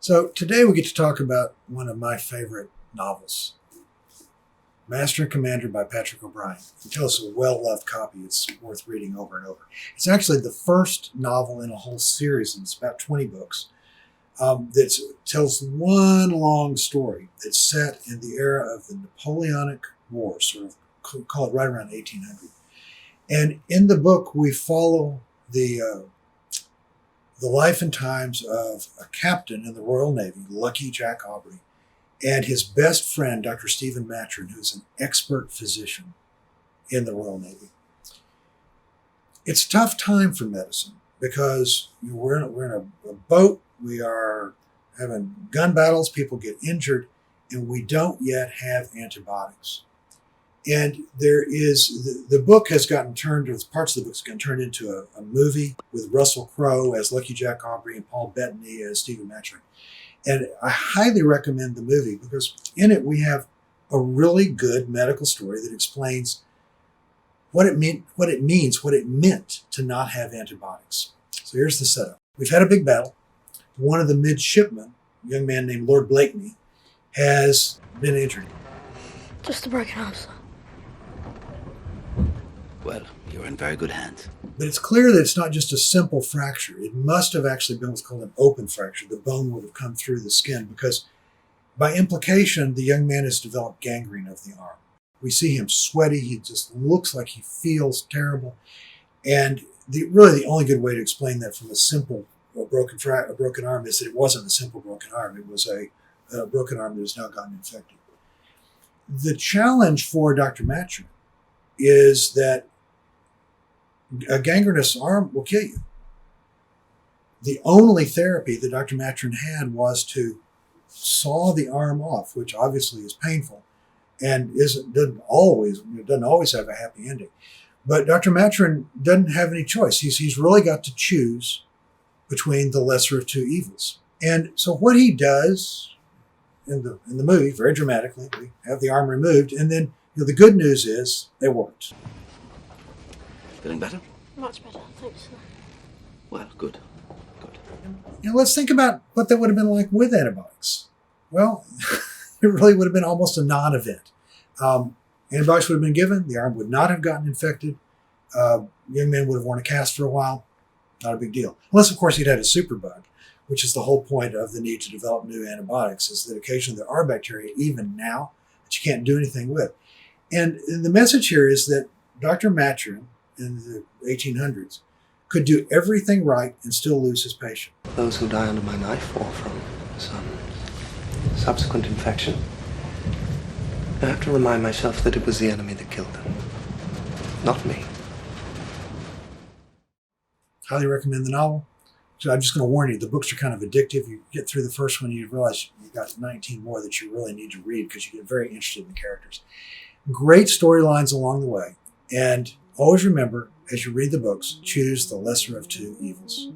So today we get to talk about one of my favorite novels, Master and Commander by Patrick O'Brian. Until it's a well-loved copy, it's worth reading over and over. It's actually the first novel in a whole series, and it's about 20 books, that tells one long story that's set in the era of the Napoleonic Wars, sort of called right around 1800. And in the book, we follow the life and times of a captain in the Royal Navy, Lucky Jack Aubrey, and his best friend, Dr. Stephen Maturin, who's an expert physician in the Royal Navy. It's a tough time for medicine because we're in a boat, we are having gun battles, people get injured, and we don't yet have antibiotics. And there is, the book has gotten turned, or parts of the book has gotten turned into a movie with Russell Crowe as Lucky Jack Aubrey and Paul Bettany as Stephen Maturin. And I highly recommend the movie because in it we have a really good medical story that explains what it meant to not have antibiotics. So here's the setup. We've had a big battle. One of the midshipmen, a young man named Lord Blakeney, has been injured. Just a broken arm, sir. Well, you're in very good hands. But it's clear that it's not just a simple fracture. It must have actually been what's called an open fracture. The bone would have come through the skin because by implication, the young man has developed gangrene of the arm. We see him sweaty. He just looks like he feels terrible. And really the only good way to explain that from a simple broken arm is that it wasn't a simple broken arm. It was a broken arm that has now gotten infected. The challenge for Dr. Maturin is that a gangrenous arm will kill you. The only therapy that Dr. Maturin had was to saw the arm off, which obviously is painful and doesn't always have a happy ending. But Dr. Maturin doesn't have any choice. He's really got to choose between the lesser of two evils. And so what he does in the movie, very dramatically, we have the arm removed, and then the good news is it worked. Feeling better? Much better, thanks, sir. Well, good. Let's think about what that would have been like with antibiotics. Well, it really would have been almost a non-event. Antibiotics would have been given, the arm would not have gotten infected, young man would have worn a cast for a while, not a big deal. Unless, of course, he'd had a superbug, which is the whole point of the need to develop new antibiotics, is that occasionally there are bacteria, even now, that you can't do anything with. And the message here is that Dr. Maturin, in the 1800s, could do everything right and still lose his patient. Those who die under my knife fall from some subsequent infection. I have to remind myself that it was the enemy that killed them, not me. Highly recommend the novel. So I'm just going to warn you, the books are kind of addictive. You get through the first one, you realize you've got 19 more that you really need to read because you get very interested in the characters. Great storylines along the way. And always remember, as you read the books, choose the lesser of two evils.